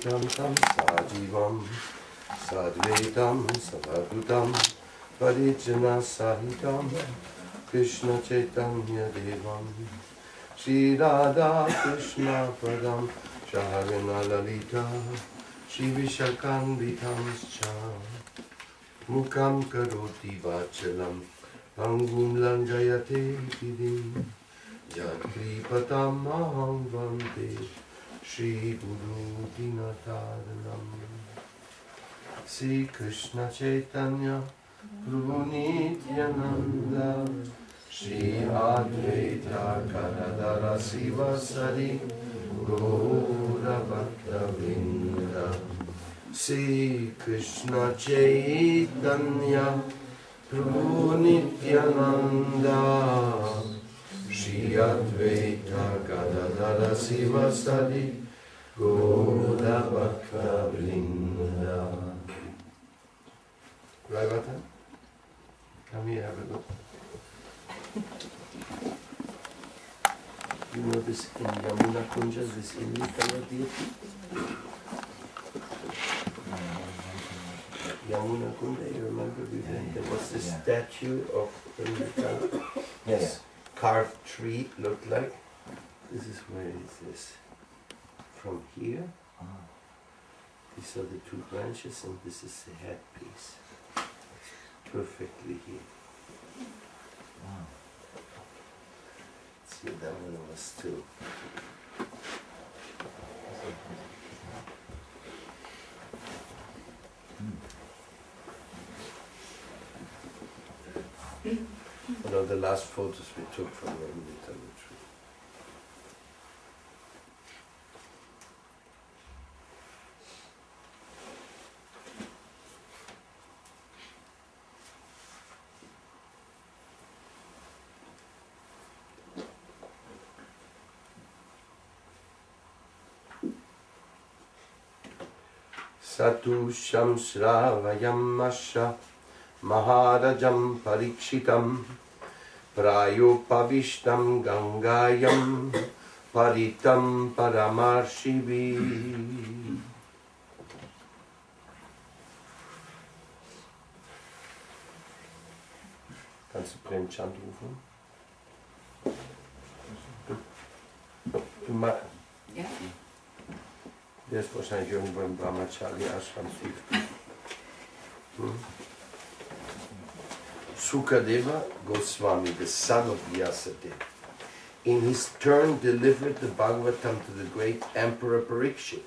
Advaitam Tam Sadivam Sadvaitam Savadutam Parijana Sahitam Krishna Chaitanya Devam Shri Radha Krishna Padam Shaharana Lalita Shri Vishakandhitam Scha Mukam Karoti Vachalam Angum Lanjayate Kidim Yatri Patam Maham Vande Shri Guru Dinataranam Sri Krishna Chaitanya Prabhu Nityananda Shri Advaita Gadadhara Sivasari Gaura Bhakta Vrinda Sri Krishna Chaitanya Prabhu Nityananda Shri Advaita Gadadhara Sivasari Gaura Bhakta Vrinda. Bhagavatam, come here, have a look. You know this in Yamuna Kunja, this Indikala deity? Yamuna Kunja, you remember there was this statue of Indikala? Yes. Carved tree looked like. This is where it is. From here, these are the two branches, and this is the headpiece. Perfectly here. Wow. See, that one was too. One of the last photos we took from the Indikala tree. Satu Shamsravayam Asha Maharajam Parikshitam Prayopavishtam Gangayam Paritam Paramarshivi. Kannst du Premchand rufen? Ja. Der ist wahrscheinlich irgendwo im Brahmachari Ashram. Sukadeva Goswami, the son of Vyasadeva, in his turn delivered the Bhagavatam to the great Emperor Parikshit,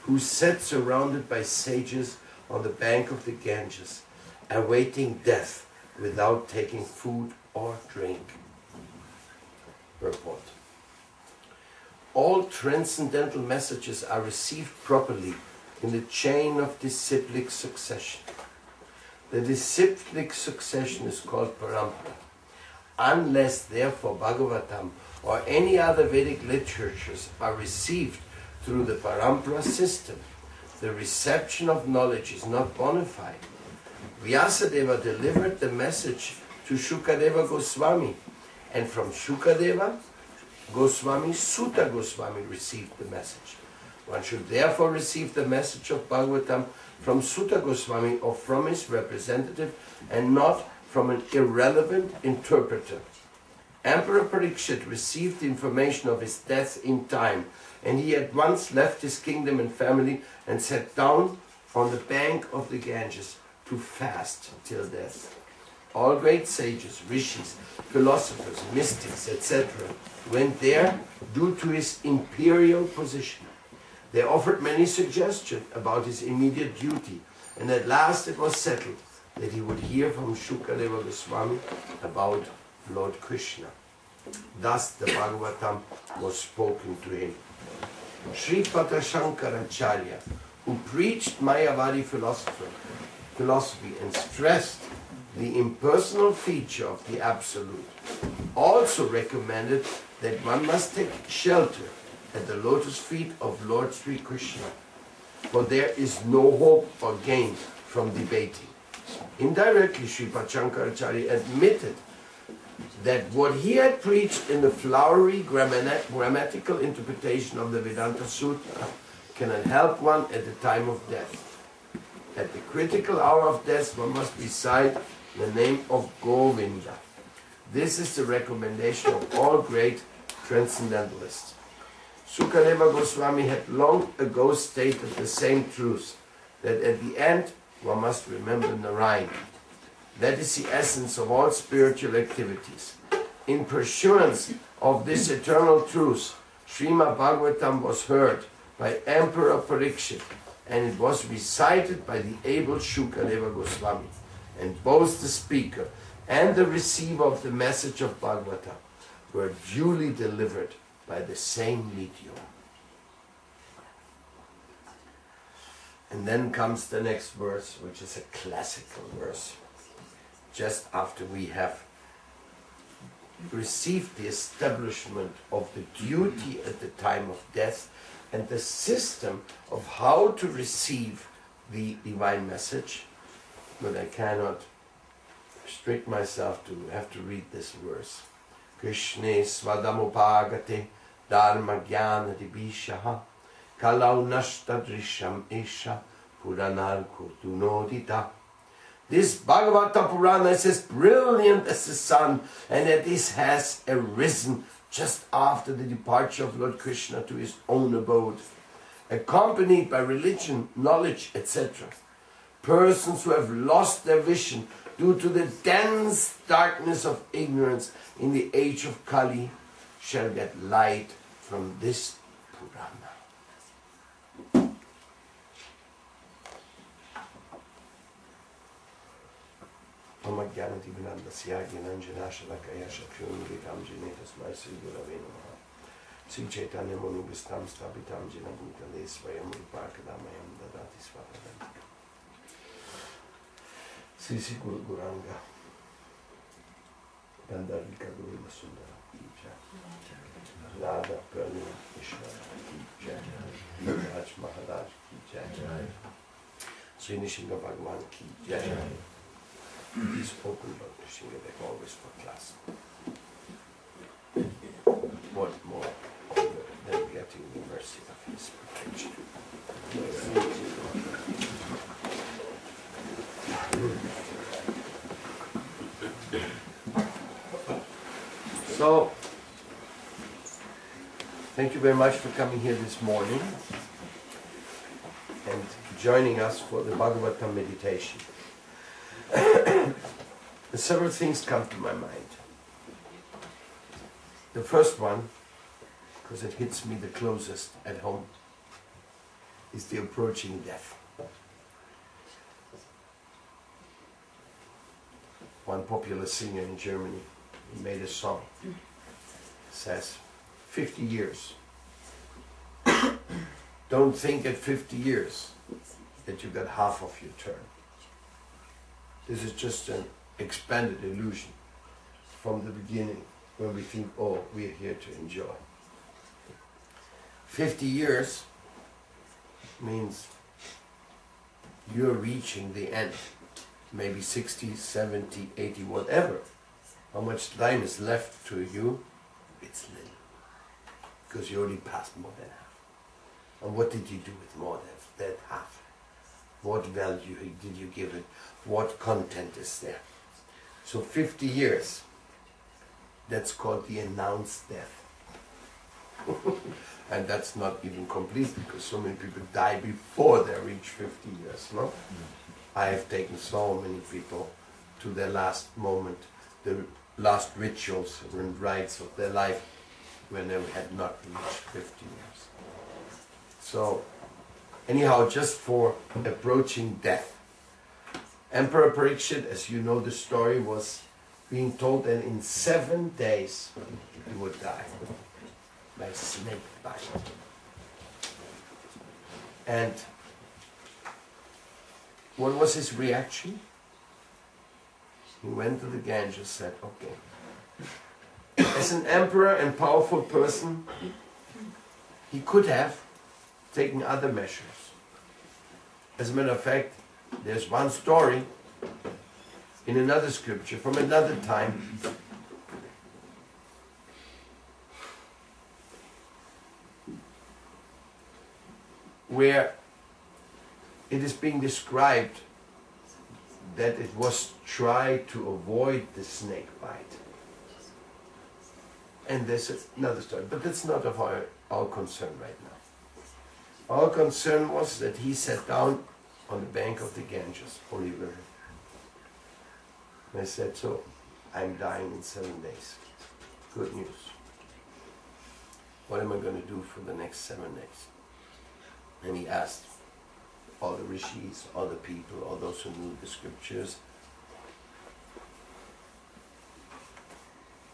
who sat surrounded by sages on the bank of the Ganges, awaiting death without taking food or drink. Purport. All transcendental messages are received properly in the chain of disciplic succession. The disciplic succession is called Paramadvaiti. Unless, therefore, Bhagavatam or any other Vedic literatures are received through the Parampara system, the reception of knowledge is not bona fide. Vyasadeva delivered the message to Shukadeva Goswami, and from Shukadeva Goswami, Suta Goswami received the message. One should therefore receive the message of Bhagavatam from Suta Goswami or from his representative, and not from an irrelevant interpreter. Emperor Parikshit received the information of his death in time, and he at once left his kingdom and family and sat down on the bank of the Ganges to fast till death. All great sages, rishis, philosophers, mystics, etc. went there due to his imperial position. They offered many suggestions about his immediate duty, and at last it was settled that he would hear from Shukadeva Goswami about Lord Krishna. Thus the Bhagavatam was spoken to him. Sripata Shankaracharya, who preached Mayavadi philosophy and stressed the impersonal feature of the Absolute, also recommended that one must take shelter at the lotus feet of Lord Sri Krishna, for there is no hope or gain from debating. Indirectly, Sripata Shankaracharya admitted that what he had preached in the flowery grammatical interpretation of the Vedanta Sutra cannot help one at the time of death. At the critical hour of death, one must recite the name of Govinda. This is the recommendation of all great transcendentalists. Sukadeva Goswami had long ago stated the same truth, that at the end one must remember Narayana. That is the essence of all spiritual activities. In pursuance of this eternal truth, Srimad Bhagavatam was heard by Emperor Parikshit, and it was recited by the able Shukadeva Goswami. And both the speaker and the receiver of the message of Bhagavatam were duly delivered by the same medium. And then comes the next verse, which is a classical verse. Just after we have received the establishment of the duty at the time of death and the system of how to receive the divine message, but I cannot restrict myself to have to read this verse. Krishne svadamupagate dharma jnana dibishaha kalau nashtadrisham isha puranar kurtunodita. This Bhagavata Purana is as brilliant as the sun, and that this has arisen just after the departure of Lord Krishna to his own abode, accompanied by religion, knowledge, etc. Persons who have lost their vision due to the dense darkness of ignorance in the age of Kali shall get light from this Purana. Sri Chaitanya Manubhistam Stapitam Jina Bhutale Svayam Rupakadamayam Dadati Svatadam. Sri Sri Guru Guranga Gandharvika Guru Masundara Ki Jai, Radha Purni Ishvara Ki Jai, Raj Maharaj Ki Jai, Sri Nishinga Bhagwan Ki Jai. Please open Lord Nishinga always for class. What more than getting the mercy of his protection? So, thank you very much for coming here this morning and joining us for the Bhagavatam meditation. Several things come to my mind. The first one, because it hits me the closest at home, is the approaching death. One popular singer in Germany made a song. It says, 50 years. Don't think at 50 years that you got half of your turn. This is just an expanded illusion from the beginning, when we think, oh, we're here to enjoy. 50 years means you're reaching the end. Maybe 60, 70, 80, whatever. How much time is left to you? It's little. Because you already passed more than half. And what did you do with more than that half? What value did you give it? What content is there? So 50 years, that's called the announced death. And that's not even complete, because so many people die before they reach 50 years, no? I have taken so many people to their last moment, the last rituals and rites of their life, when they had not reached 50 years. So, anyhow, just for approaching death. Emperor Parikshit, as you know the story, was being told that in 7 days he would die by snake bite. And what was his reaction? He went to the Ganges and said, okay. As an emperor and powerful person, he could have taken other measures. As a matter of fact, there's one story in another scripture from another time. where it is being described that it was tried to avoid the snake bite. And there's another story, but that's not of our concern right now. Our concern was that he sat down on the bank of the Ganges, Holy River. And I said, so, I'm dying in 7 days. Good news. What am I going to do for the next 7 days? And he asked all the rishis, all the people, all those who knew the scriptures,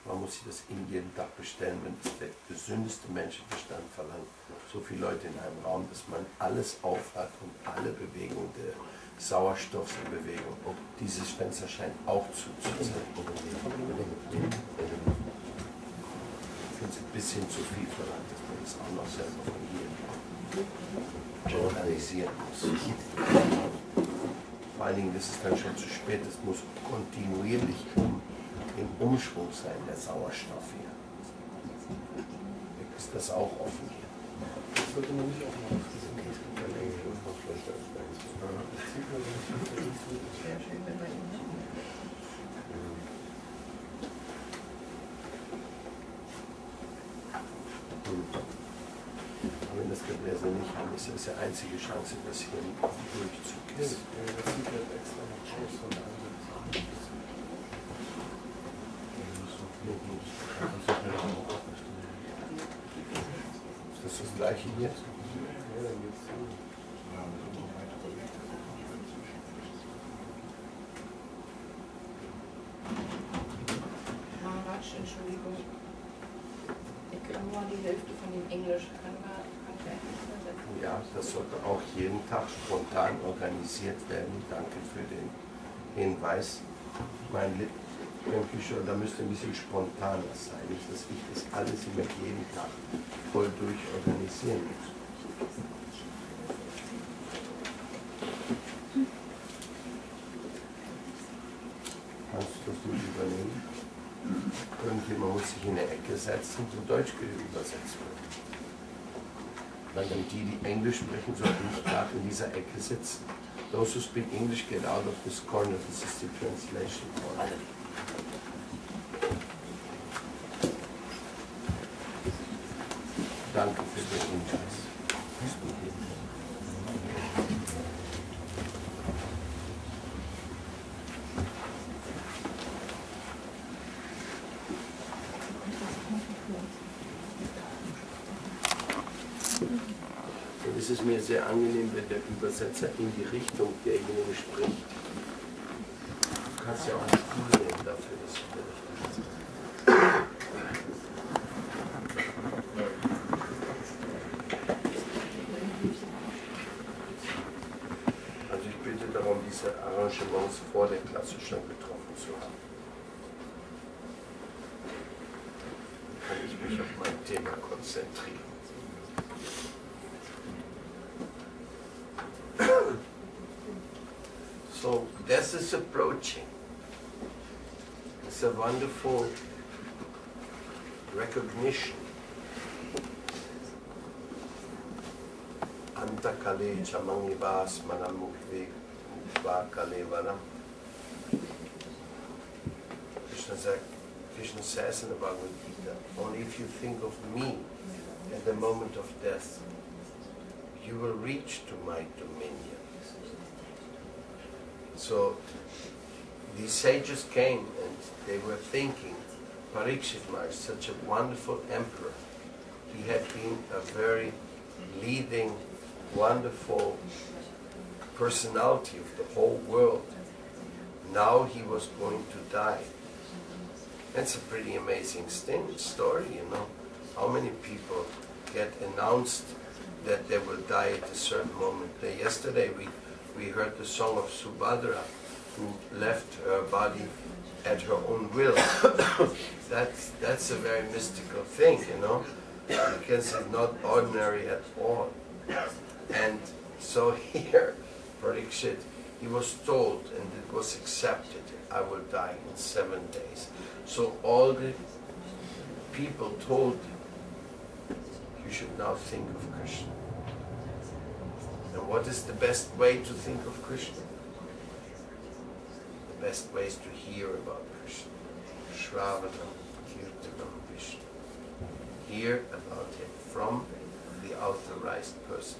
man muss sich das in jeden Tag bestellen, wenn der gesündeste Menschenverstand verlangt, so viele Leute in einem Raum, dass man alles aufhat und alle Bewegungen der Sauerstoffs in Bewegung. Dieses Fenster scheint auch zu sein. Ich finde es ein bisschen zu viel verlangt, dass man das auch noch selber von hier organisieren muss. Vor allen Dingen ist es dann schon zu spät, es muss kontinuierlich im Umschwung sein, der Sauerstoff hier. Ist das auch offen hier? Das sollte man nicht offen machen. Aber wenn das Gebläse nicht haben, ist das die einzige Chance, dass hier ein Durchzug ist. Das sieht halt extra noch aus von der anderen. Ist das das gleiche hier? Ja, dann geht's zu. Entschuldigung. Ich kann nur die Hälfte von dem Englisch. Kann ich eigentlich übersetzen? Ja, das sollte auch jeden Tag spontan organisiert werden. Danke für den Hinweis. Mein Bücher, da müsste ein bisschen spontaner sein. Nicht, dass ich das alles immer jeden Tag voll durch organisieren muss. Kannst du das nicht übernehmen? Irgendjemand muss sich in eine Ecke setzen und Deutsch übersetzt wird. Dann die Englisch sprechen, sollten nicht gerade in dieser Ecke sitzen. Those who speak English get out of this corner. This is the translation corner. Danke für den Hinweis. Es ist mir sehr angenehm, wenn der Übersetzer in die Richtung derjenigen spricht. Du kannst ja auch einen Stuhl nehmen dafür, dass du berichtest. Also ich bitte darum, diese Arrangements vor der Klasse schon getroffen zu haben. Dann kann ich mich auf mein Thema konzentrieren. So death is approaching. It's a wonderful recognition. Antakale chamangivas manamukve vakalevana. Krishna says in the Bhagavad Gita, only if you think of me at the moment of death, you will reach to my dominion. So these sages came and they were thinking, Parikshit Maharaj, such a wonderful emperor. He had been a very leading, wonderful personality of the whole world. Now he was going to die. That's a pretty amazing story, you know. How many people get announced that they will die at a certain moment? Yesterday we heard the song of Subhadra, who left her body at her own will. That's a very mystical thing, you know, because it's not ordinary at all. And so here, Parikshit, he was told, and it was accepted, I will die in 7 days. So all the people told him, you should now think of Krishna. And what is the best way to think of Krishna? The best way is to hear about Krishna. Shravanam, Kirtanam, Vishnu. Hear about him from the authorized person.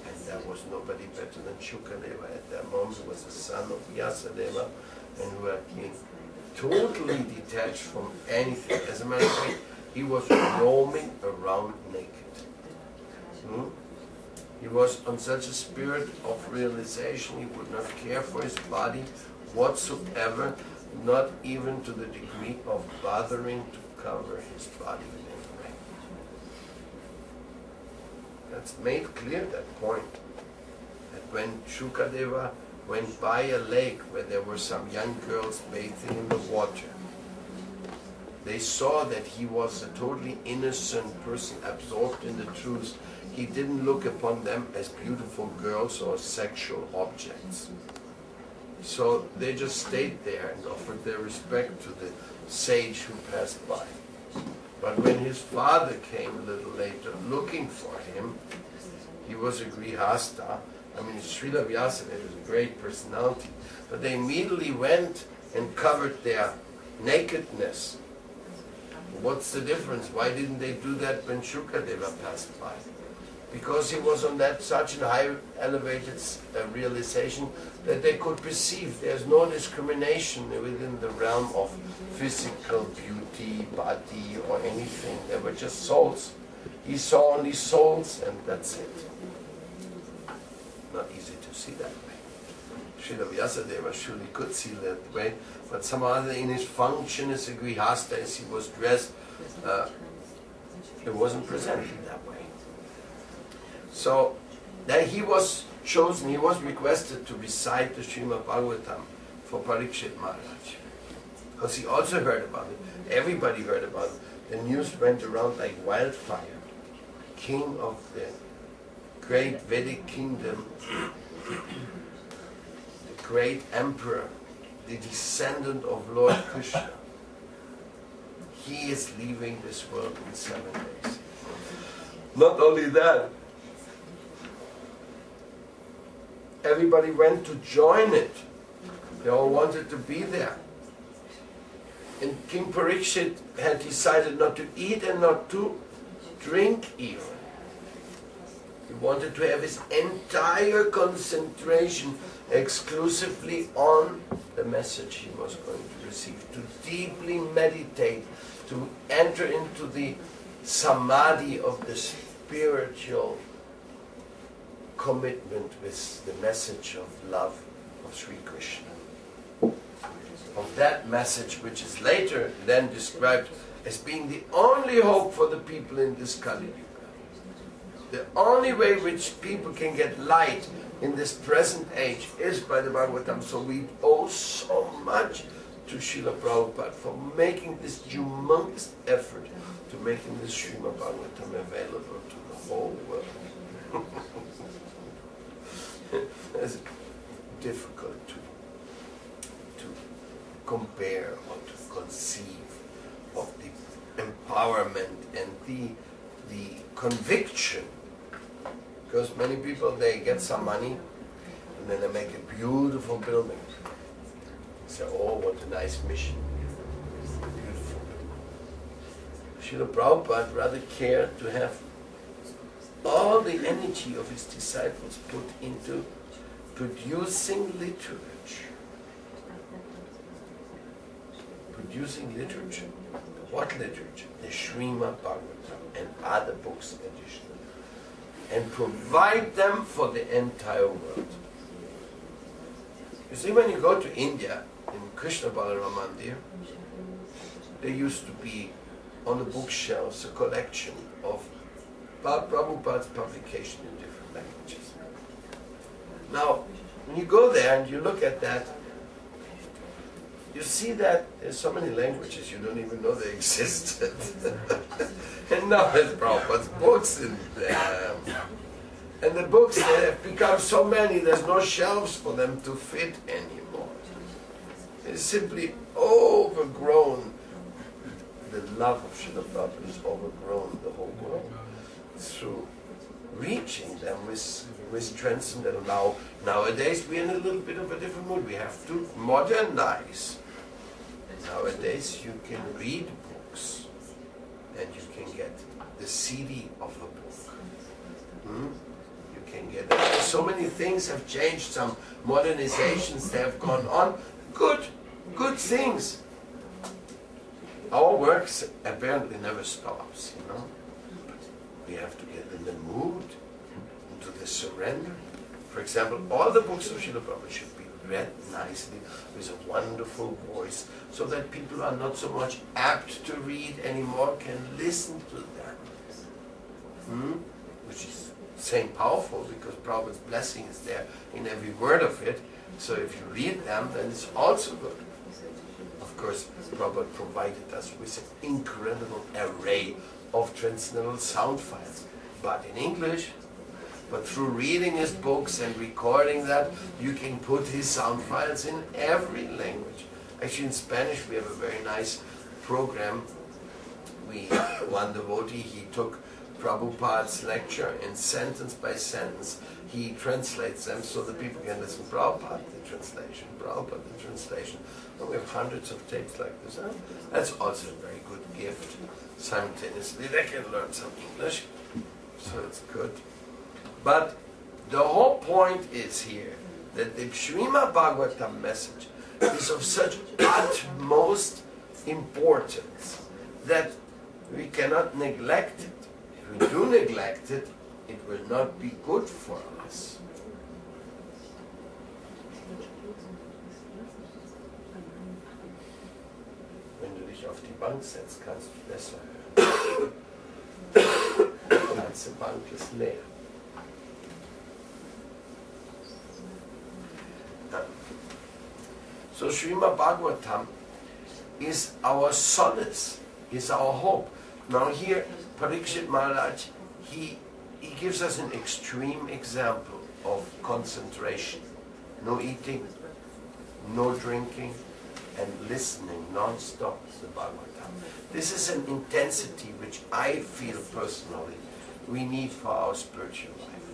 And there was nobody better than Shukadeva at that moment. He was the son of Vyasadeva, and who had been totally detached from anything. As a matter of fact, he was roaming around naked. He was on such a spirit of realization, he would not care for his body whatsoever, not even to the degree of bothering to cover his body in any way. That's made clear, that point. That when Shukadeva went by a lake where there were some young girls bathing in the water, they saw that he was a totally innocent person, absorbed in the truth. He didn't look upon them as beautiful girls or sexual objects. So they just stayed there and offered their respect to the sage who passed by. But when his father came a little later looking for him, he was a grihasta. I mean, Srila Vyasadeva was a great personality, but they immediately went and covered their nakedness. What's the difference? Why didn't they do that when Shukadeva passed by? Because he was on that such a high elevated realization that they could perceive there's no discrimination within the realm of physical beauty, body, or anything. They were just souls. He saw only souls, and that's it. Not easy to see that way. Srila Vyasadeva surely could see that way, but somehow in his function as a grihasta, as he was dressed, it wasn't presented that way. So then he was chosen, he was requested to recite the Srimad Bhagavatam for Parikshit Maharaj. Because he also heard about it. Everybody heard about it. The news went around like wildfire. King of the great Vedic kingdom, the great emperor, the descendant of Lord Krishna, he is leaving this world in 7 days. Not only that, everybody went to join it. They all wanted to be there. And King Parikshit had decided not to eat and not to drink even. He wanted to have his entire concentration exclusively on the message he was going to receive, to deeply meditate, to enter into the samadhi of the spiritual commitment with the message of love of Sri Krishna. Of that message, which is later then described as being the only hope for the people in this Kali Yuga. The only way which people can get light in this present age is by the Bhagavatam. So we owe so much to Srila Prabhupada for making this humongous effort to making this Srimad Bhagavatam available to the whole world. It's difficult to compare or to conceive of the empowerment and the conviction. Because many people, they get some money and then they make a beautiful building. Say, oh, what a nice mission. Beautiful building. Srila Prabhupada rather cared to have all the energy of his disciples put into producing literature. Producing literature. What literature? The Srimad Bhagavatam and other books additionally. And provide them for the entire world. You see, when you go to India, in Krishna Balaram Mandir, there used to be on the bookshelves a collection of Prabhupada's publication in different languages. Now, when you go there and you look at that, you see that there's so many languages you don't even know they existed. And now there's Prabhupada's books in there. And the books, they have become so many, there's no shelves for them to fit anymore. It's simply overgrown. The love of Srila Prabhupada is overgrown the whole world through reaching them with transcendental. Nowadays we're in a little bit of a different mood. We have to modernize. Nowadays you can read books and you can get the CD of a book. You can get it. So many things have changed, some modernizations that have gone on. Good things. Our work apparently never stops, you know. We have to get in the mood, into the surrender. For example, all the books of Srila Prabhupada should be read nicely with a wonderful voice, so that people who are not so much apt to read anymore can listen to them. Which is same powerful, because Prabhupada's blessing is there in every word of it. So if you read them, then it's also good. Of course, Prabhupada provided us with an incredible array of transcendental sound files, but in English. But through reading his books and recording that, you can put his sound files in every language. Actually, in Spanish, we have a very nice program. One devotee, he took Prabhupada's lecture and sentence by sentence, he translates them so that people can listen. Prabhupada, the translation, Prabhupada, the translation. And we have hundreds of tapes like this. Huh? That's also a very good gift. Simultaneously, they can learn some English, so it's good. But the whole point is here that the Srimad Bhagavatam message is of such utmost importance that we cannot neglect it. If we do neglect it, it will not be good for us. Wenn du dich auf die Bank setzt, kannst du besser hören. Die ganze Bank ist leer. So Srimad Bhagavatam is our solace, is our hope. Now here, Parikshit Maharaj, he gives us an extreme example of concentration. No eating, no drinking, and listening non-stop to the Bhagavatam. This is an intensity which I feel personally we need for our spiritual life.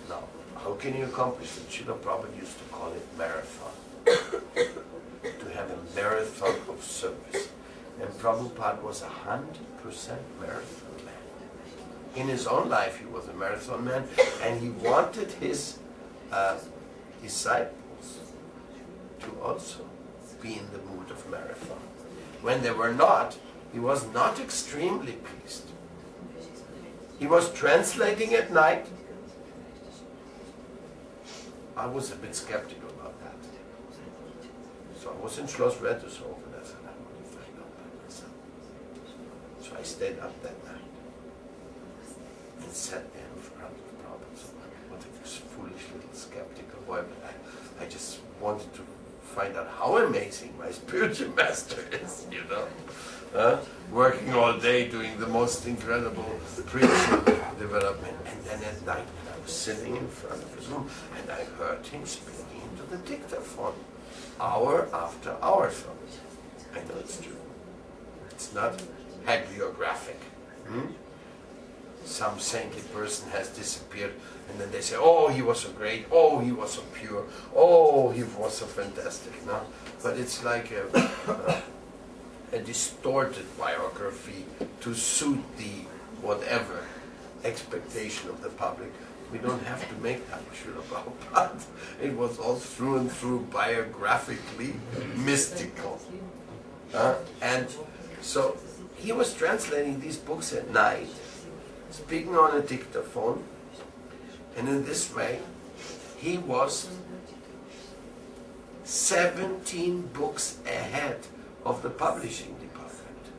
Now, how can you accomplish it? Srila Prabhupada used to call it marathon. To have a marathon of service. And Prabhupada was 100% marathon man. In his own life he was a marathon man, and he wanted his disciples to also be in the mood of marathon. When they were not, he was not extremely pleased. He was translating at night. I was a bit skeptical about that. So I was in Schloss Rettershof, and I said, I want to find out by myself. So I stayed up that night and sat there in front of Prabhupada. So what a foolish little skeptical boy, but I just wanted to find out how amazing my spiritual master is, you know. Working all day, doing the most incredible preaching development. And then at night, when I was sitting in front of his room, and I heard him speaking into the dictaphone. Hour after hour. So I know it's true. It's not hagiographic. Some saintly person has disappeared, and then they say, oh, he was so great, oh, he was so pure, oh, he was so fantastic. No? But it's like a distorted biography to suit the whatever expectation of the public. We don't have to make that Srila Prabhupada. It was all through and through biographically mystical. And so he was translating these books at night, speaking on a dictaphone, and in this way he was 17 books ahead of the publishing department.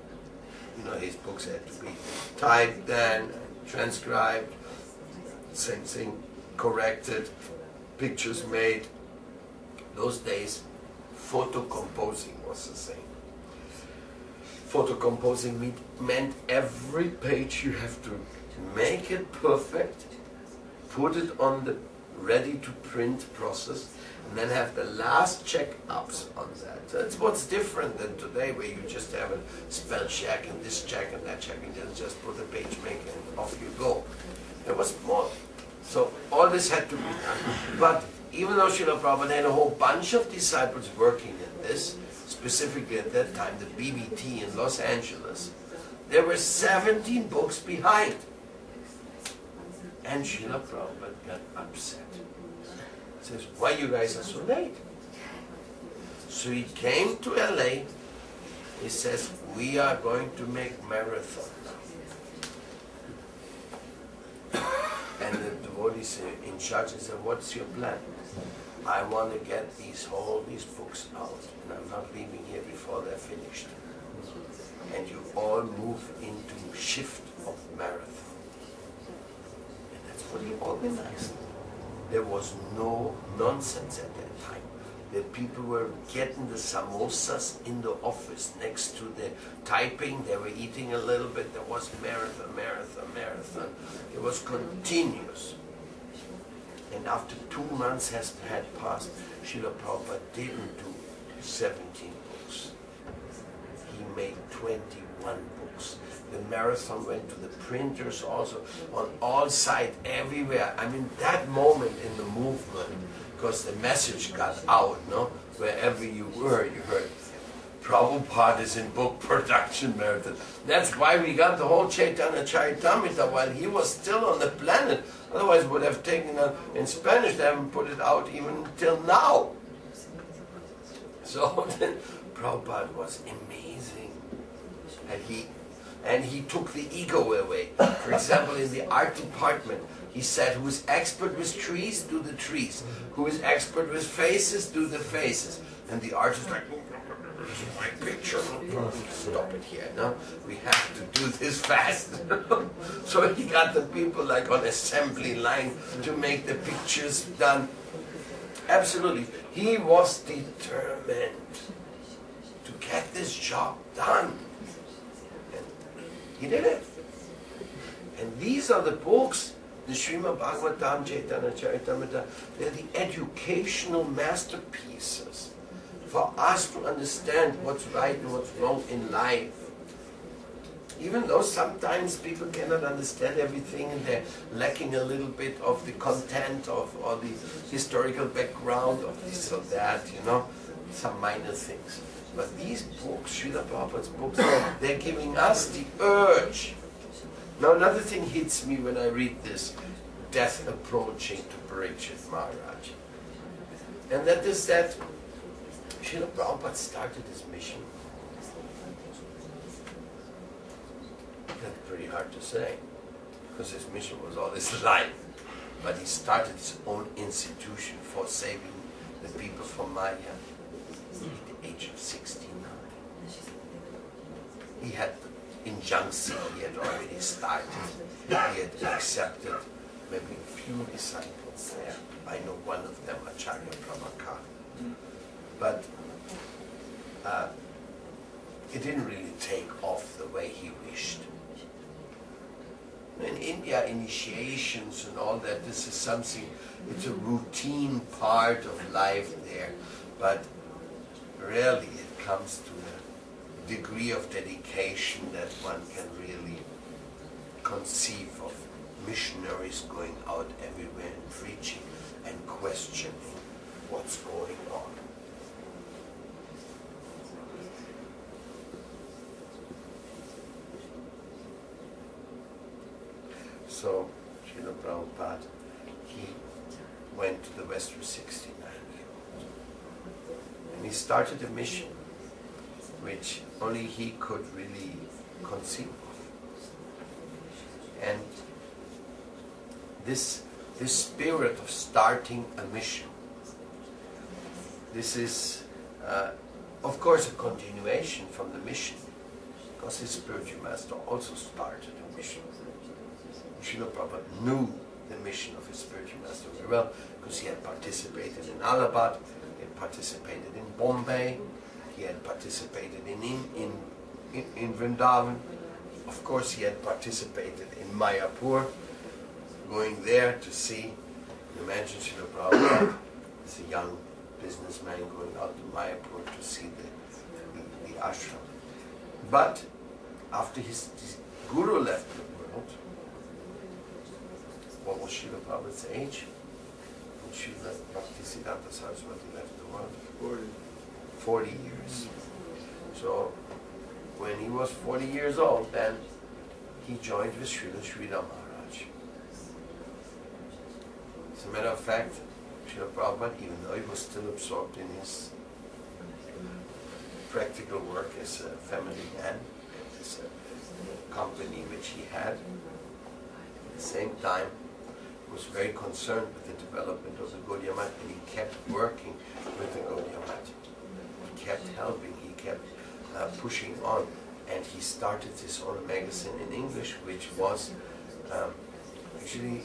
You know, his books had to be typed then, transcribed, same thing, corrected, pictures made. Those days, photo composing was the same. Photo composing meant every page you have to make it perfect, put it on the ready-to-print process, and then have the last check-ups on that. That's what's different than today, where you just have a spell check and this check and that check, and then just put a page maker and off you go. There was more. So all this had to be done. But even though Srila Prabhupada had a whole bunch of disciples working in this, specifically at that time, the BBT in Los Angeles, there were 17 books behind. And Srila Prabhupada got upset. He says, why you guys are so late? So he came to LA. He says, we are going to make marathon now. And the devotees in charge said, what's your plan? I want to get these books out, and I'm not leaving here before they're finished. And you all move into shift of marathon. And that's what he organized. There was no nonsense at that time. The people were getting the samosas in the office next to the typing. They were eating a little bit. There was marathon, marathon, marathon. It was continuous. And after 2 months had passed, Srila Prabhupada didn't do 17 books. He made 21 books. The marathon went to the printers also, on all sides, everywhere. I mean, that moment in the movement, because the message got out, no? Wherever you were, you heard, Prabhupada is in book production marathon. That's why we got the whole Chaitanya Charitamrita while he was still on the planet. Otherwise, it would have taken in Spanish. They haven't put it out even till now. So then, Prabhupada was amazing, and he took the ego away. For example, in the art department, he said, who is expert with trees, do the trees. Who is expert with faces, do the faces. And the artist like, this is my picture. Stop it here, no? We have to do this fast. So he got the people like on assembly line to make the pictures done. Absolutely. He was determined to get this job done. And he did it. And these are the books, the Srimad Bhagavatam, Chaitanya Charitamrita, they're the educational masterpieces for us to understand what's right and what's wrong in life. Even though sometimes people cannot understand everything and they're lacking a little bit of the content of or the historical background of this or that, you know, some minor things. But these books, Srila Prabhupada's books, they're giving us the urge. Now another thing hits me when I read this, death approaching to Parikshit Maharaj. And that is that Srila Prabhupada started his mission. That's pretty hard to say, because his mission was all his life. But he started his own institution for saving the people from Maya at the age of 69. He had, in Jhansi, he had already started. He had accepted maybe a few disciples there. I know one of them, Acharya Pramakar. But it didn't really take off the way he wished. In India, initiations and all that, this is something, it's a routine part of life there, but rarely it comes to the degree of dedication that one can really conceive of missionaries going out everywhere and preaching and questioning what's going on. So, Srila Prabhupada, he went to the West with 69 years old. And he started a mission which only he could really conceive of. And this spirit of starting a mission, this is, of course, a continuation from the mission, because his spiritual master also started a mission. Srila Prabhupada knew the mission of his spiritual master very well, because he had participated in Allahabad, he had participated in Bombay, he had participated in Vrindavan. Of course, he had participated in Mayapur, going there to see. Imagine Srila Prabhupada as a young businessman going out to Mayapur to see the ashram. But after his guru left the world, was Srila Prabhupada's age when Srila Bhaktisiddhanta Saraswati left the world? 40 years. So when he was 40 years old, then he joined with Srila Sridhar Maharaj. As a matter of fact, Srila Prabhupada, even though he was still absorbed in his practical work as a family man, and as a company which he had, at the same time was very concerned with the development of the Gaudiya Math, and he kept working with the Gaudiya Math. He kept helping, he kept pushing on, and he started his own magazine in English, which was actually,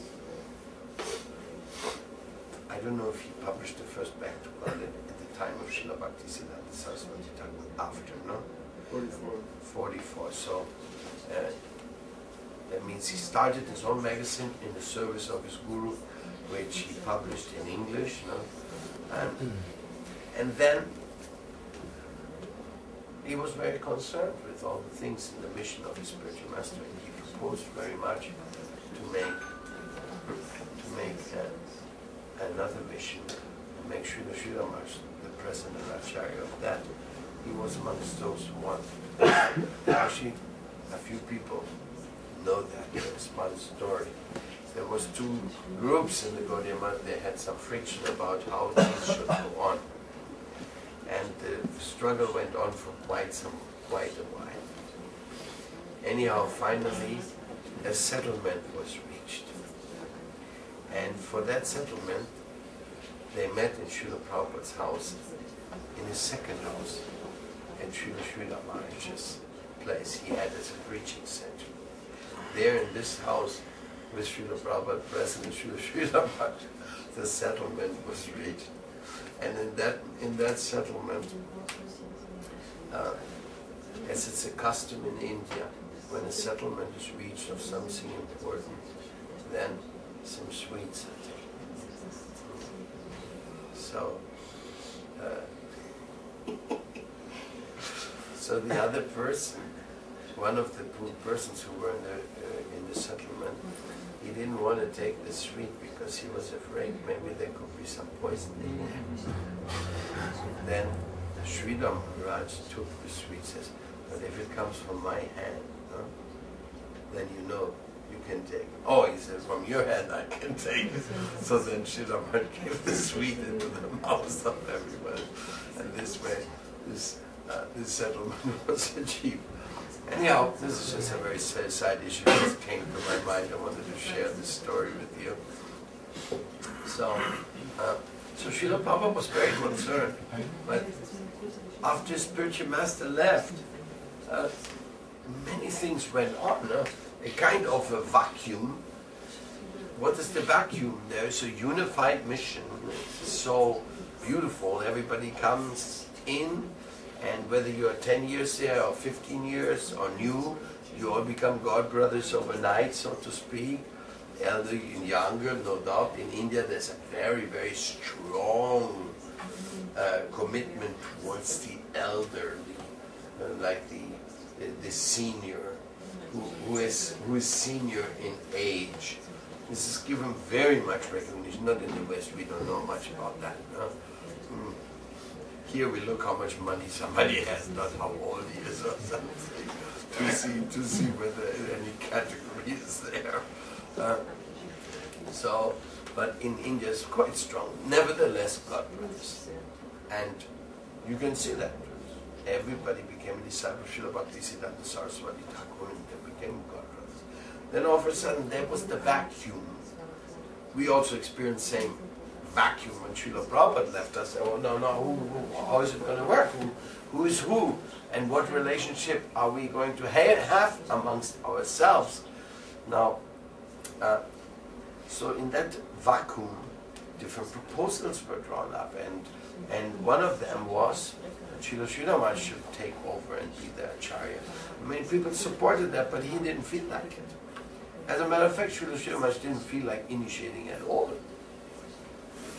I don't know if he published the first back to London at the time of Srila Bhaktisiddhanta Saraswati Thakur, after, no? 44. So that means he started his own magazine in the service of his guru, which he published in English, no? And then he was very concerned with all the things in the mission of his spiritual master, and he proposed very much to make another mission, and make Srila Sridhar Maharaj the president Acharya of that. He was amongst those who wanted. Actually, a few people know that. There's one story. There was two groups in the Gaudiya Math. They had some friction about how things should go on. And the struggle went on for quite a while. Anyhow, finally, a settlement was reached. And for that settlement, they met in Srila Prabhupada's house, in his second house, at Srila Sridhar Maharaj's place he had as a preaching center. There in this house, with Srila Prabhupada present and Srila Sridhar Maharaj, the settlement was reached. And in that settlement, as it's a custom in India, when a settlement is reached of something important, then some sweets are taken. So the other person, one of the persons who were in the settlement, he didn't want to take the sweet because he was afraid maybe there could be some poison in it. Then Sridhar Maharaj took the sweet, says, but if it comes from my hand, then you know you can take it. Oh, he said, from your hand I can take it. So then Sridhar Maharaj gave the sweet into the mouths of everybody. And this way, this settlement was achieved. Anyhow, this is just a very side issue that just came to my mind. I wanted to share this story with you. So Srila Prabhupada was very concerned. But after spiritual master left, many things went on. A kind of a vacuum. What is the vacuum? There's a unified mission. It's so beautiful. Everybody comes in, and whether you're 10 years there or 15 years or new, you all become God brothers overnight, so to speak. Elder and younger, no doubt. In India, there's a very, very strong commitment towards the elderly, like the senior, who is senior in age. This is given very much recognition. Not in the West, we don't know much about that. No? Here we look how much money somebody has, not how old he is or something, to see whether any category is there. But in India it's quite strong. Nevertheless, God brothers. And you can see that. Everybody became a disciple of Srila Bhaktisiddhanta Saraswati Thakur, and they became God brothers. Then all of a sudden there was the vacuum. We also experienced the same vacuum when Srila Prabhupada left us. Oh, no, how is it going to work? Who is who? And what relationship are we going to have amongst ourselves? Now, so in that vacuum, different proposals were drawn up, and one of them was that Srila Sridhar Maharaj should take over and be the Acharya. Many people supported that, but he didn't feel like it. As a matter of fact, Srila Sridhar Maharaj didn't feel like initiating at all.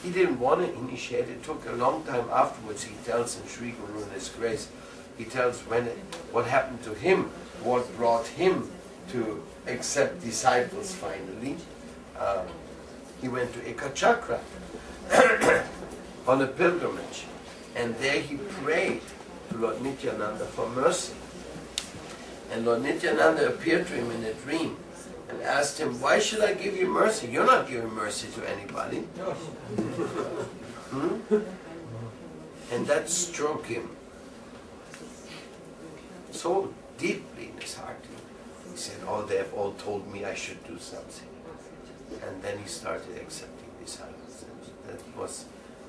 He didn't want to initiate. It took a long time afterwards. He tells in Sri Guru in His Grace, he tells what happened to him, what brought him to accept disciples finally. he went to Ekachakra on a pilgrimage, and there he prayed to Lord Nityananda for mercy. And Lord Nityananda appeared to him in a dream and asked him, why should I give you mercy? You're not giving mercy to anybody. And that struck him so deeply in his heart. He said, oh, they have all told me I should do something. And then he started accepting disciples. That was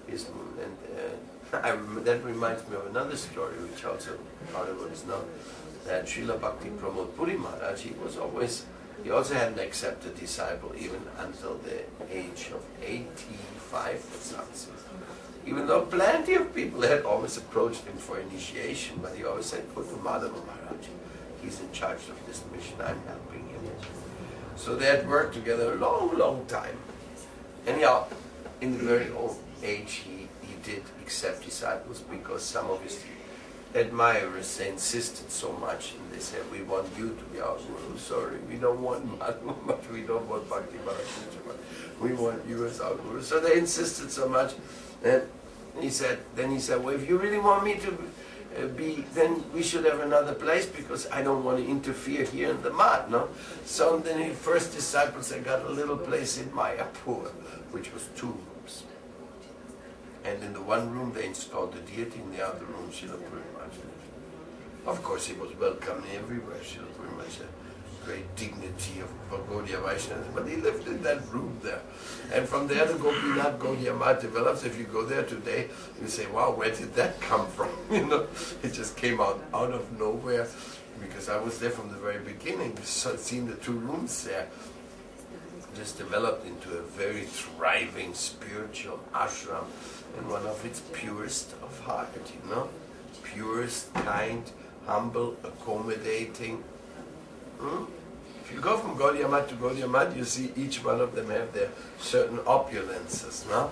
his movement. And that reminds me of another story, which also part of what is known, that Srila Bhakti Pramod Puri Maharaj, he also hadn't accepted disciple even until the age of 85 or something. Even though plenty of people had always approached him for initiation, but he always said, go to Madhava Maharaj. He's in charge of this mission, I'm helping him. So they had worked together a long, long time. Anyhow, in the very old age, he did accept disciples because some of his admirers, they insisted so much, and they said, we want you to be our guru. Sorry, we don't want Madhava, we don't want Bhakti Maharaj, we want you as our guru. So they insisted so much, and he said, well, if you really want me to be, then we should have another place, because I don't want to interfere here in the mud, no? So then the first disciples, they got a little place in Mayapur, which was 2 rooms. And in the one room they installed the deity, in the other room Srila Puri Maharaj lived. Of course he was welcome everywhere, Srila Puri Maharaj had great dignity of Gaudiya Vaishnavas, but he lived in that room there. And from there the Gopinath Gaudiya Math develops. If you go there today, you say, wow, where did that come from? You know, it just came out of nowhere, because I was there from the very beginning. Seen the 2 rooms there. Just developed into a very thriving spiritual ashram, and one of its purest of heart, you know, purest, kind, humble, accommodating. If you go from Gaudiya Math to Gaudiya Math, you see each one of them have their certain opulences, no?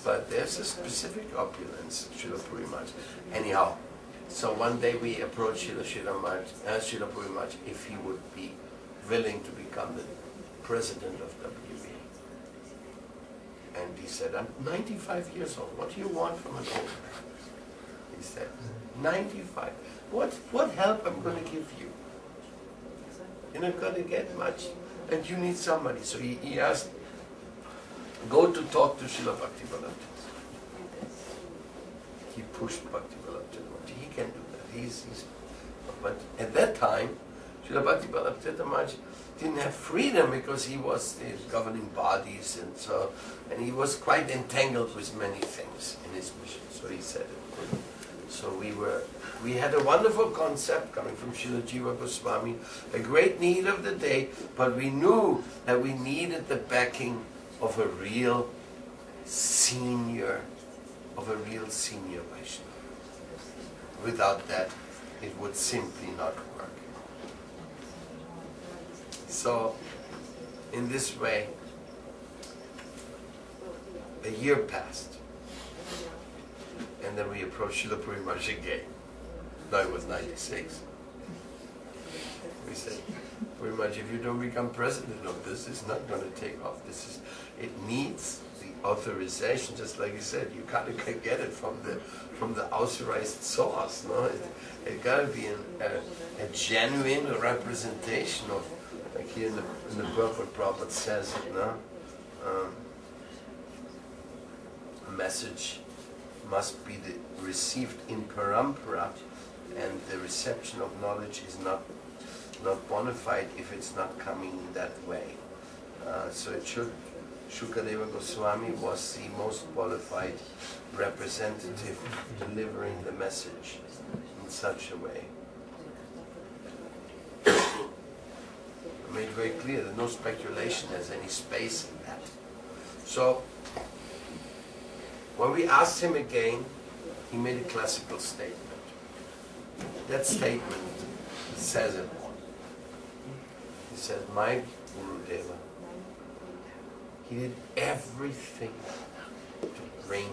But there's a specific opulence, Srila Puri Maharaj. Anyhow, so one day we approached Srila Puri Maharaj if he would be willing to become the president of WBA. And he said, I'm 95 years old. What do you want from an old man? He said, 95. What help I'm going to give you? You're not going to get much. And you need somebody. So he asked, go to talk to Srila Bhakti Bhakti. He pushed Bhakti Bhakti. He can do that. But at that time, Srila Bhakti Bhakti didn't have freedom, because he was the governing bodies, and he was quite entangled with many things in his mission. So he said it. So we had a wonderful concept coming from Srila Jiva Goswami, a great need of the day, but we knew that we needed the backing of a real senior Vaishnava. Without that, it would simply not work. So, in this way, a year passed, and then we approached Srila Puri Maharaj again. No, it was 96. We said, Puri Maharaj, if you don't become president of this, it's not going to take off. It needs the authorization, just like you said. You can't get it from the authorized source. No, it got to be a genuine representation of. Like here in the book, what Prabhupada says, no? A message must be received in parampara, and the reception of knowledge is not bona fide if it's not coming in that way. So it should. Shukadeva Goswami was the most qualified representative delivering the message in such a way. Made very clear that no speculation has any space in that. So, when we asked him again, he made a classical statement. That statement says it all. He said, my Gurudeva, he did everything to bring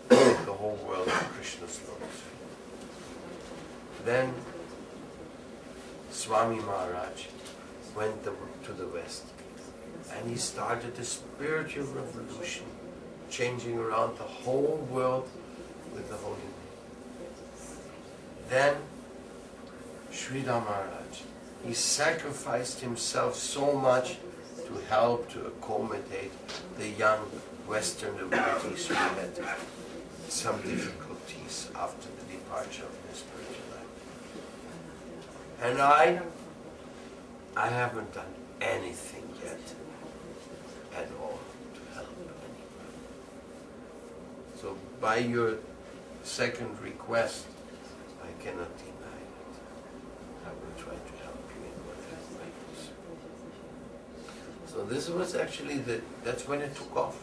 the whole world to Krishna's lotus feet. Then, Swami Maharaj went to the West. And he started a spiritual revolution, changing around the whole world with the holy name. Then Sridhar Maharaj, he sacrificed himself so much to help to accommodate the young Western devotees who had some difficulties after the departure of their spiritual life. And I haven't done anything yet at all to help anybody. So by your second request, I cannot deny it. I will try to help you in whatever way possible. So this was actually that's when it took off.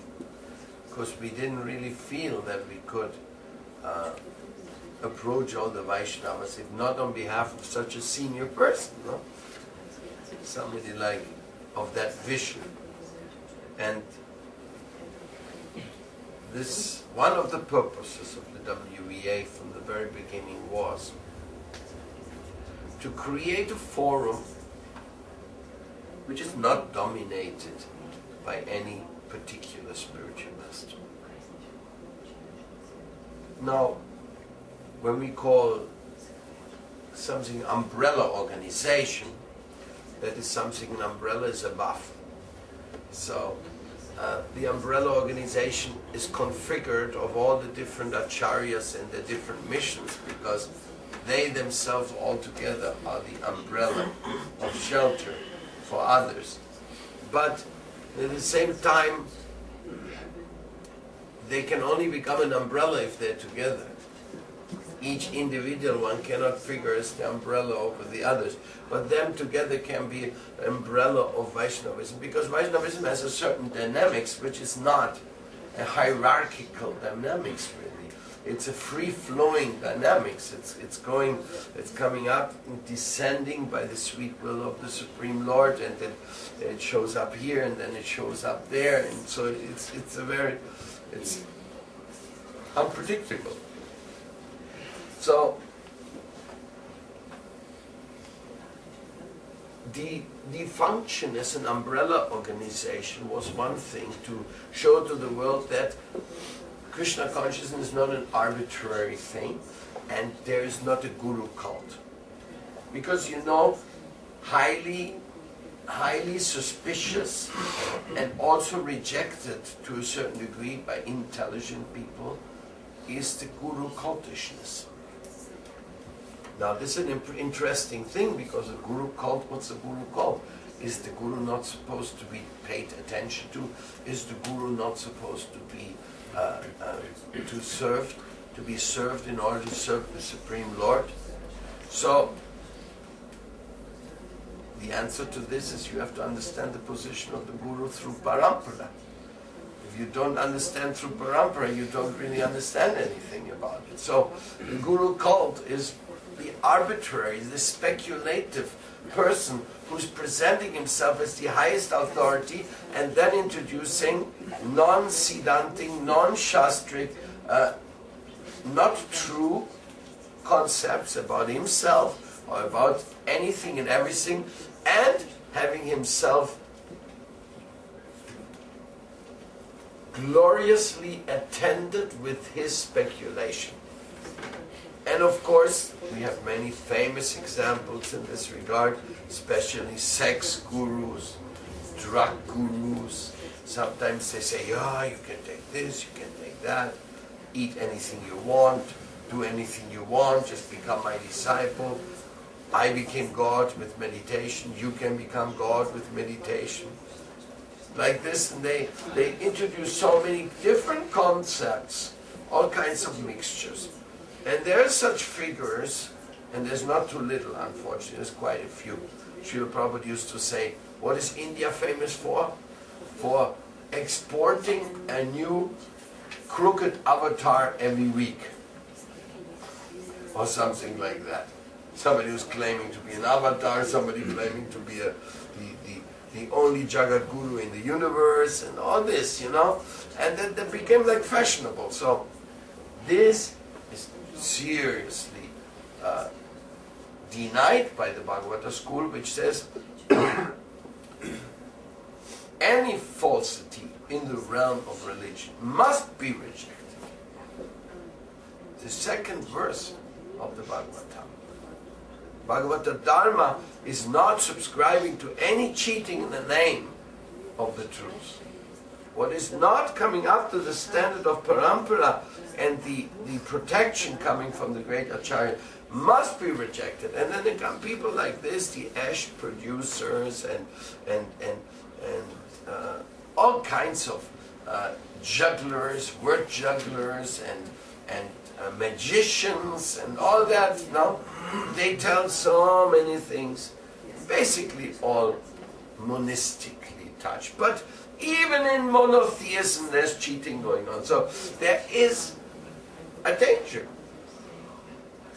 Because we didn't really feel that we could approach all the Vaishnavas, if not on behalf of such a senior person, no? Somebody like of that vision. And this, one of the purposes of the WBA from the very beginning was to create a forum which is not dominated by any particular spiritual master. Now, when we call something umbrella organization, that is something an umbrella is above. So the umbrella organization is configured of all the different acharyas and the different missions, because they themselves all together are the umbrella of shelter for others. But at the same time, they can only become an umbrella if they're together. Each individual one cannot figure as the umbrella over the others, but them together can be an umbrella of Vaishnavism, because Vaishnavism has a certain dynamics which is not a hierarchical dynamics really. It's a free-flowing dynamics. It's coming up and descending by the sweet will of the Supreme Lord, and then it shows up here and then it shows up there, and so it's unpredictable. So the function as an umbrella organization was one thing, to show to the world that Krishna consciousness is not an arbitrary thing, and there is not a guru cult. Because highly suspicious and also rejected to a certain degree by intelligent people is the guru cultishness. Now this is an interesting thing, because a guru cult, what's a guru cult? Is the guru not supposed to be paid attention to? Is the guru not supposed to be served in order to serve the Supreme Lord? So the answer to this is you have to understand the position of the guru through parampara. If you don't understand through parampara, you don't really understand anything about it. So the guru cult is the arbitrary, the speculative person who's presenting himself as the highest authority and then introducing non-Siddhantic, non-Shastric, not true concepts about himself or about anything and everything, and having himself gloriously attended with his speculation. And of course, we have many famous examples in this regard, especially sex gurus, drug gurus. Sometimes they say, yeah, you can take this, you can take that, eat anything you want, do anything you want, just become my disciple. I became God with meditation, you can become God with meditation. Like this, and they introduce so many different concepts, all kinds of mixtures. And there are such figures, and there's not too little, unfortunately, there's quite a few. Srila Prabhupada used to say, what is India famous for? For exporting a new crooked avatar every week. Or something like that. Somebody who's claiming to be an avatar, somebody claiming to be the only Jagat Guru in the universe, and all this, And then that became like fashionable. So this is seriously denied by the Bhagavata school, which says any falsity in the realm of religion must be rejected. The second verse of the Bhagavatam. Bhagavata Dharma is not subscribing to any cheating in the name of the truth. What is not coming up to the standard of parampara and the protection coming from the great Acharya must be rejected. And then there come people like this, the ash producers and all kinds of jugglers, word jugglers and magicians and all that. No? They tell so many things, basically all monistically touched. But even in monotheism there's cheating going on. So there is a danger.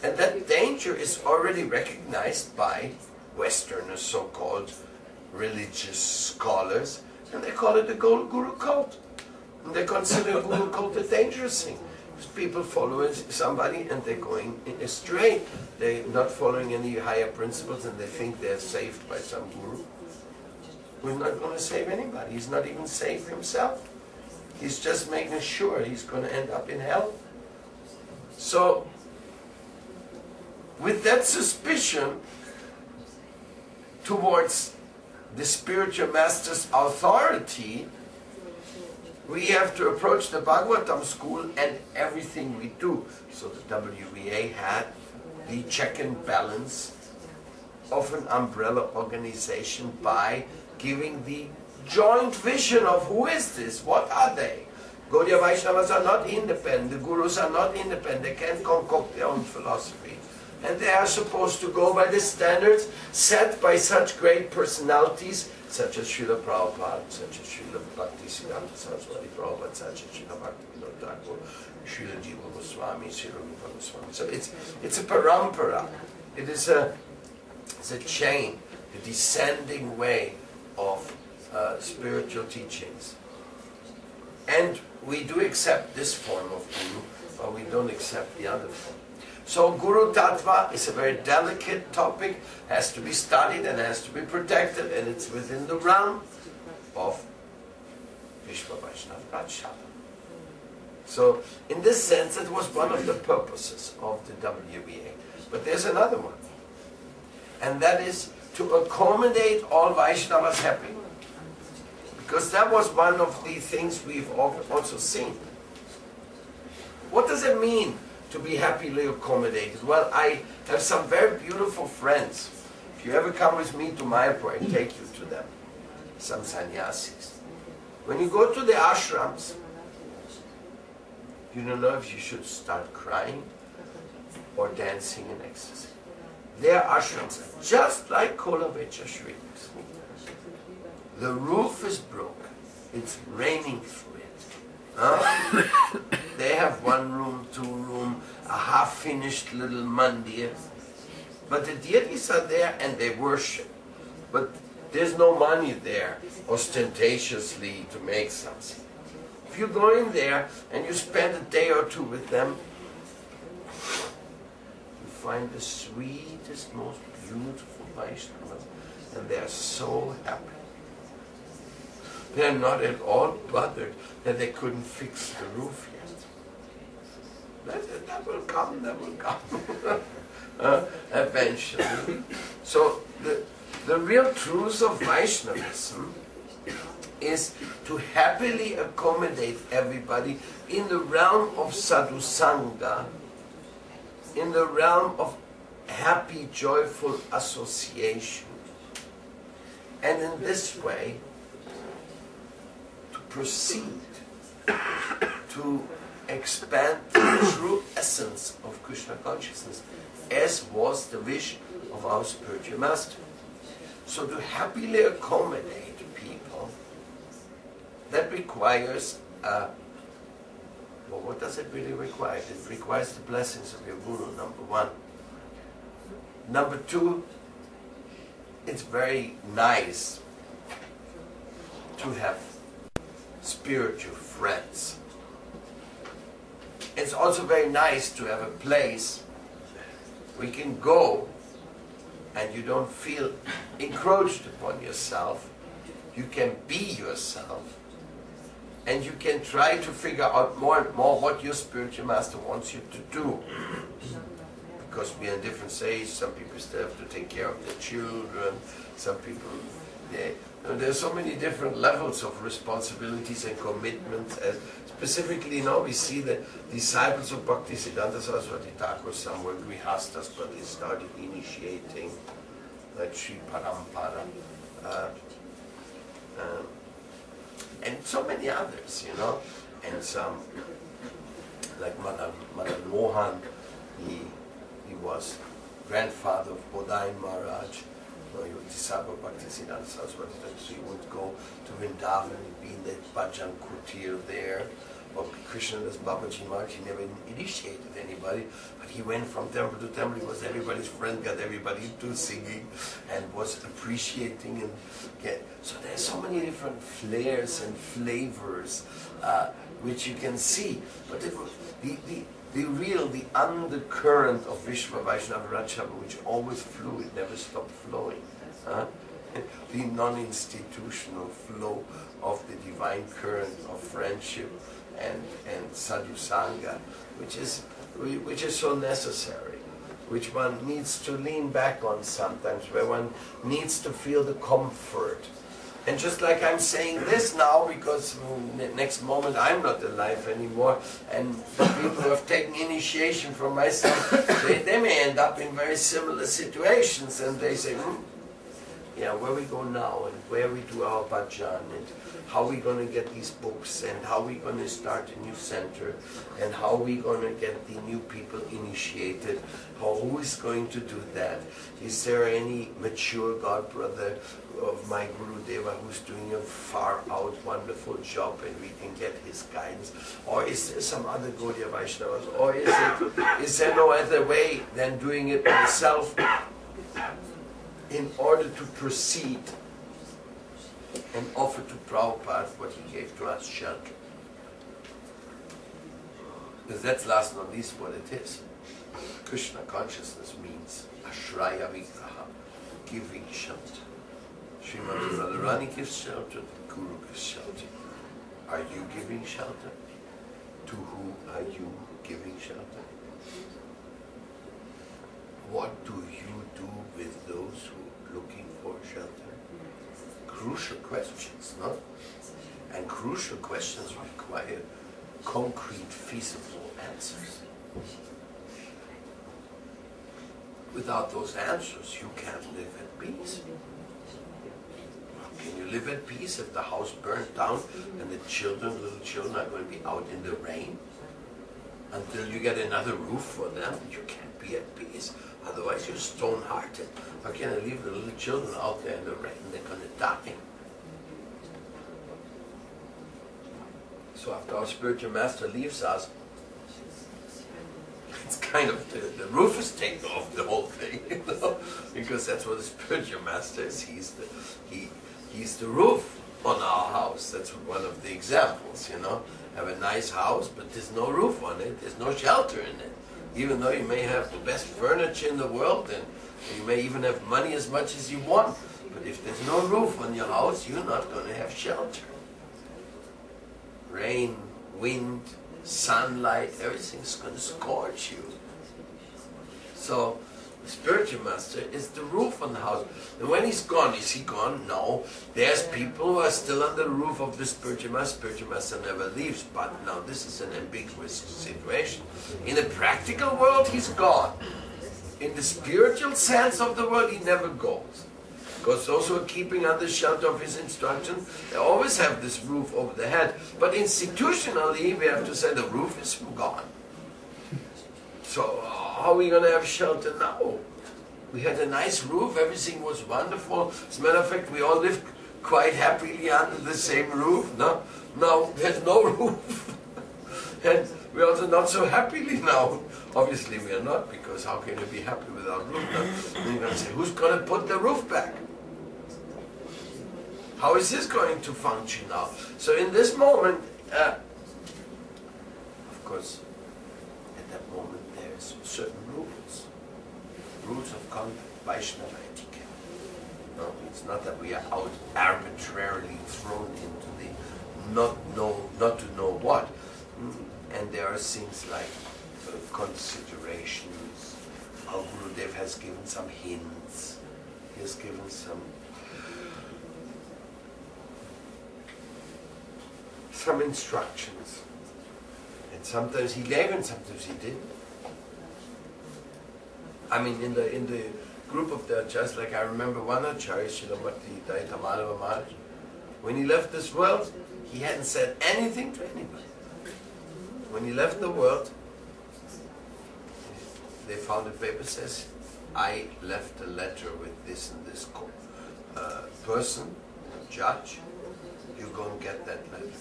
And that danger is already recognized by Westerners, so-called religious scholars, and they call it the Guru cult. And they consider Guru cult a dangerous thing. People following somebody and they're going astray. They're not following any higher principles and they think they're saved by some Guru. We're not going to save anybody. He's not even saved himself. He's just making sure he's going to end up in hell. So, with that suspicion towards the spiritual master's authority, we have to approach the Bhagavatam school and everything we do. So the WBA had the check and balance of an umbrella organization by giving the joint vision of who is this, what are they? Gaudiya Vaishnavas are not independent, the Gurus are not independent, they can't concoct their own philosophy. And they are supposed to go by the standards set by such great personalities, such as Srila Prabhupada, such as Srila Bhaktisiddhanta Saraswati Prabhupada, such as Srila Bhaktivinoda Thakur, Srila Jiva Goswami, Srila Rupa Goswami. So it's a parampara. It's a chain, a descending way of spiritual teachings. And we do accept this form of Guru, but we don't accept the other form. So Guru Tattva is a very delicate topic, has to be studied and has to be protected, and it's within the realm of Vishwa Vaishnava Rajshala. So in this sense it was one of the purposes of the WBA. But there's another one, and that is to accommodate all Vaishnavas happy. Because that was one of the things we've also seen. What does it mean to be happily accommodated? Well, I have some very beautiful friends. If you ever come with me to Mayapur, I take you to them. Some sannyasis. When you go to the ashrams, you don't know if you should start crying or dancing in ecstasy. Their ashrams are just like Kolavecha Shri's. The roof is broken. It's raining through it. They have 1 room, 2 room, a half-finished little mandir. But the deities are there and they worship. But there's no money there ostentatiously to make something. If you go in there and you spend a day or two with them, you find the sweetest, most beautiful Vaishnavas, and they are so happy. They're not at all bothered that they couldn't fix the roof yet. That will come, that will come. Eventually. So the real truth of Vaishnavism is to happily accommodate everybody in the realm of sadhu sangha, in the realm of happy, joyful association. And in this way, to proceed to expand the true essence of Krishna consciousness, as was the wish of our spiritual master. So to happily accommodate people, that requires, well, what does it really require? It requires the blessings of your Guru, number 1. Number 2, it's very nice to have spiritual friends. It's also very nice to have a place where you can go and you don't feel encroached upon yourself You can be yourself. And you can try to figure out more and more what your spiritual master wants you to do. Because we are in different stages. Some people still have to take care of their children. Some people, there's so many different levels of responsibilities and commitments. And specifically now we see the disciples of Bhaktisiddhanta Saraswati Thakur, some were grihastas, but they started initiating, like Sri Parampara. And so many others, you know, and some, like Madan Mohan, he was grandfather of Bodhain Maharaj. He was disciple of Bhaktisiddhanta Saraswati, so he would go to Vrindavan and be in that Bhajan Kutir there. Or Krishnadas Babaji Maharaj, he never initiated anybody, but he went from temple to temple, he was everybody's friend, got everybody to singing, and was appreciating. So there's so many different flares and flavors which you can see. But the undercurrent of Vishva Vaishnava Rajsabha, which always flew, it never stopped flowing. The non-institutional flow of the divine current of friendship and sadhu sangha, which is so necessary, which one needs to lean back on sometimes, where one needs to feel the comfort. And just like I'm saying this now, because next moment I'm not alive anymore, and the people who have taken initiation from myself, they may end up in very similar situations, and they say, yeah, where we go now, and where we do our bhajan, and how we going to get these books, and how we going to start a new center, and how we going to get the new people initiated, who is going to do that? Is there any mature god brother of my Guru Deva who's doing a far out wonderful job and we can get his guidance? Or is there some other Gaudiya Vaishnavas? Or is there no other way than doing it myself in order to proceed and offer to Prabhupada what he gave to us, shelter? Because that's last not least what it is. Krishna consciousness means Ashraya Vigraha, giving shelter. Srimati Radharani gives shelter, the Guru gives shelter. Are you giving shelter? To whom are you giving shelter? What do you do with those who are looking for shelter? Crucial questions, no? And crucial questions require concrete, feasible answers. Without those answers, you can't live at peace. Can you live at peace if the house burnt down and the little children are going to be out in the rain? Until you get another roof for them, you can't be at peace. Otherwise you're stone-hearted. How can I leave the little children out there in the rain? They're going to die. So after our spiritual master leaves us, it's kind of, the roof is taken off the whole thing, you know? Because that's what the spiritual master is. He's the roof on our house. That's one of the examples, you know. Have a nice house, but there's no roof on it. There's no shelter in it. Even though you may have the best furniture in the world, and you may even have money as much as you want, but if there's no roof on your house, you're not going to have shelter. Rain, wind, sunlight, everything's going to scorch you. So, the spiritual master is the roof on the house. And when he's gone, is he gone? No. There's people who are still under the roof of the spiritual master. Spiritual master never leaves. But now this is an ambiguous situation. In the practical world, he's gone. In the spiritual sense of the word, he never goes. Because those who are keeping under shelter of his instruction, they always have this roof over their head. But institutionally, we have to say the roof is gone. So how are we going to have shelter now? We had a nice roof, everything was wonderful. As a matter of fact, we all lived quite happily under the same roof. No? Now there's no roof. And we're also not so happily now. Obviously we are not, because how can you be happy without roof? Now you're going to say, who's going to put the roof back? How is this going to function now? So in this moment, of course, at that moment there's certain rules of conduct, Vaishnava etiquette. No, it's not that we are out arbitrarily not to know what. And there are things like considerations. Our Gurudev has given some hints. He has given some instructions. And sometimes he gave and sometimes he didn't. I mean, in the group of the acharyas, like I remember one acharya, Shilamati Daitamadava Maharaj, when he left this world, he hadn't said anything to anybody. When he left the world, they found a paper says, I left a letter with this and this person, judge, you go and get that letter.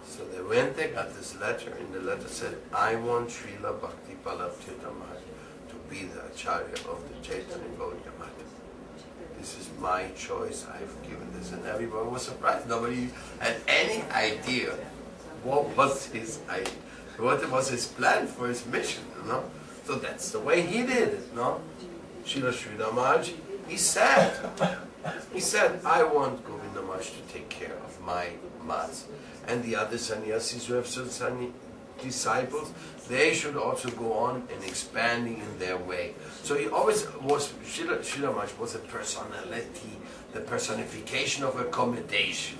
So they went, they got this letter, and the letter said, I want Srila Bhakti Palabhita Maharaj to be the Acharya of the Chaitanya Gaudiya Math. This is my choice, I've given this. And everyone was surprised. Nobody had any idea what was his plan for his mission, you know. So that's the way he did it, no? Srila Sridhar Maharaj, he said, I want Govinda Maharaj to take care of my maths. And the other sannyasis who have certain disciples, they should also go on and expanding in their way. So he always was, Srila Maharaj was a personality, the personification of accommodation.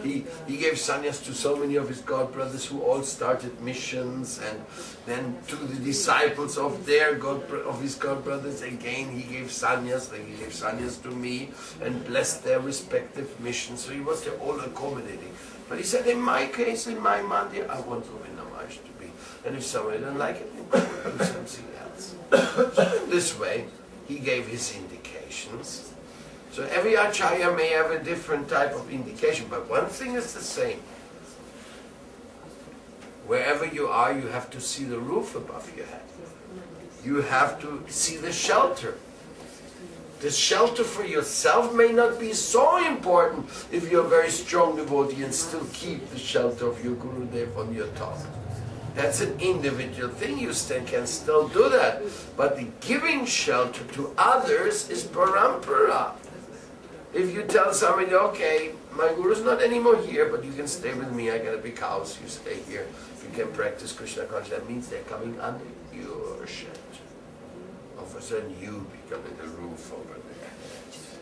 He gave sannyas to so many of his god brothers who all started missions, and then to the disciples of his god brothers again he gave sannyas, like he gave sannyas to me and blessed their respective missions. So he was there all accommodating. But he said, in my case, in my mandya, I want Govinda Maharaj to be. And if somebody doesn't like it, then do something else. So in this way, he gave his indications. So every acharya may have a different type of indication, but one thing is the same. Wherever you are, you have to see the roof above your head. You have to see the shelter. The shelter for yourself may not be so important if you're a very strong devotee and still keep the shelter of your Gurudev on your top. That's an individual thing, you can still do that. But the giving shelter to others is parampara. If you tell somebody, okay, my Guru's not anymore here, but you can stay with me, I got a big house, you stay here, you can practice Krishna consciousness, that means they're coming under your shelter. All of a sudden you become the roof over their heads.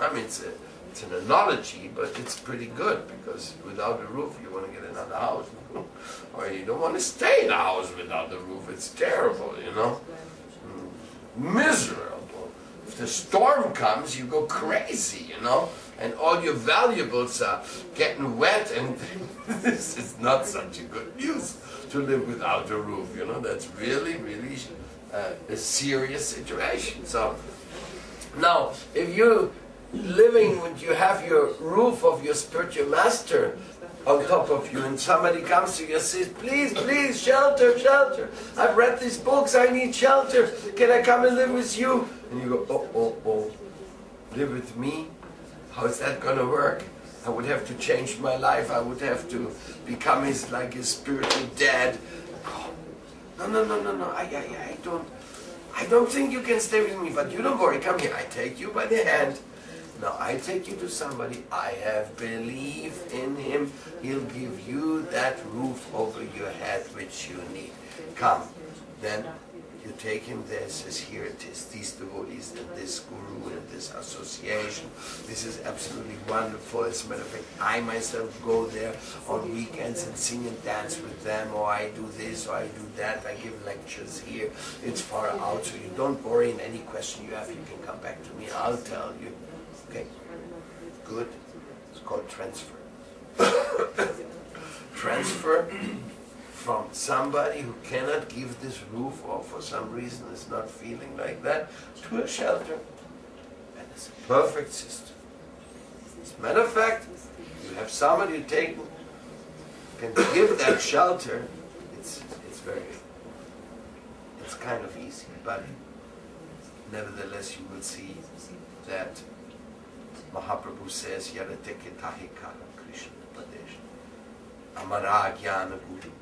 I mean, it's an analogy, but it's pretty good, because without a roof you want to get another house. Or you don't want to stay in a house without the roof, it's terrible, you know. Miserable. If the storm comes, you go crazy, you know, and all your valuables are getting wet, and this is not such a good news to live without a roof, you know. That's really, really a serious situation. So now, if you living when you have your roof of your spiritual master on top of you, and somebody comes to you and says, please, please, shelter, shelter, I've read these books, I need shelter, can I come and live with you? And you go, oh, live with me? How is that going to work? I would have to change my life, I would have to become his spiritual dad. Oh, no, I don't think you can stay with me, but you don't worry, come here, I take you by the hand. Now I take you to somebody, I have belief in him, he'll give you that roof over your head which you need. Come, then you take him there, says here it is, these devotees and this guru and this association, this is absolutely wonderful. As a matter of fact, I myself go there on weekends and sing and dance with them, or I do this, or I do that, I give lectures here, it's far out, so you don't worry, in any question you have, you can come back to me, I'll tell you. Okay, good. It's called transfer. Transfer from somebody who cannot give this roof, or for some reason is not feeling like that, to a shelter. And it's a perfect system. As a matter of fact, you have somebody who can give that shelter, it's kind of easy, but nevertheless you will see that Mahaprabhu says, Yarate Ketahi Kala Krishna Padesh Amara Jnana Guru.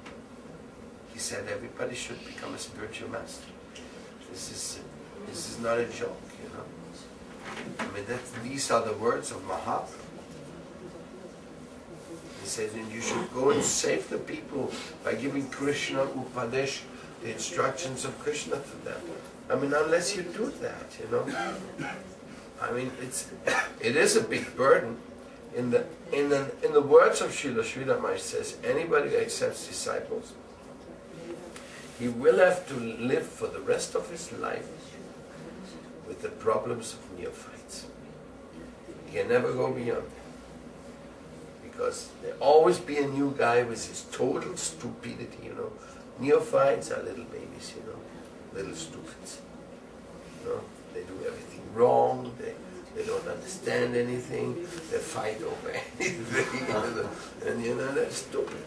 He said everybody should become a spiritual master. This is not a joke, you know. I mean, these are the words of Mahaprabhu. says, and you should go and save the people by giving Krishna Upadesh, the instructions of Krishna to them. I mean, unless you do that, you know. I mean, it is a big burden. In the words of Srila Sridhar Maharaj says, anybody who accepts disciples, he will have to live for the rest of his life with the problems of neophytes. He can never go beyond that. Because there always be a new guy with his total stupidity, you know. Neophytes are little babies, you know, little stupids. You know, they do everything wrong, they don't understand anything, they fight over anything, and you know, they're stupid.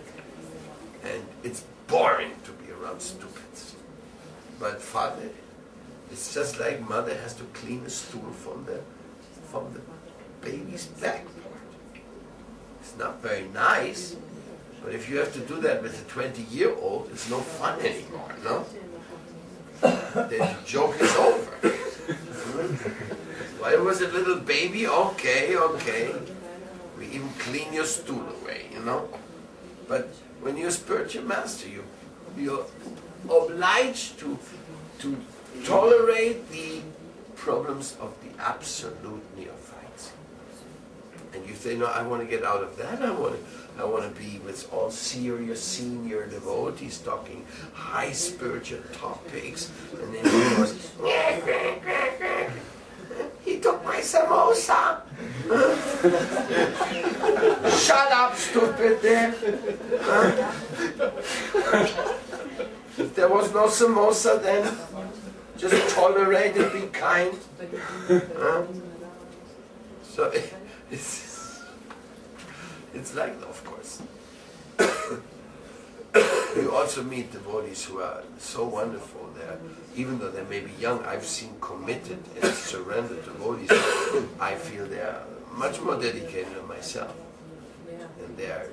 And it's boring to be around stupids. But father, it's just like mother has to clean a stool from the baby's back part. It's not very nice, but if you have to do that with a 20-year-old, it's no fun anymore, no? The joke is over. Why was a little baby? Okay. We even clean your stool away, you know? But when you're a spiritual master, you're obliged to tolerate the problems of the absolute neophytes. And you say, no, I want to get out of that. I want to be with all serious senior devotees talking high spiritual topics. And then he goes, he took my samosa. Shut up, stupid there. If there was no samosa, then just tolerate it, be kind. So it's like that, of course. You also meet devotees who are so wonderful. Even though they may be young, I've seen committed and surrendered devotees. I feel they are much more dedicated than myself. And they are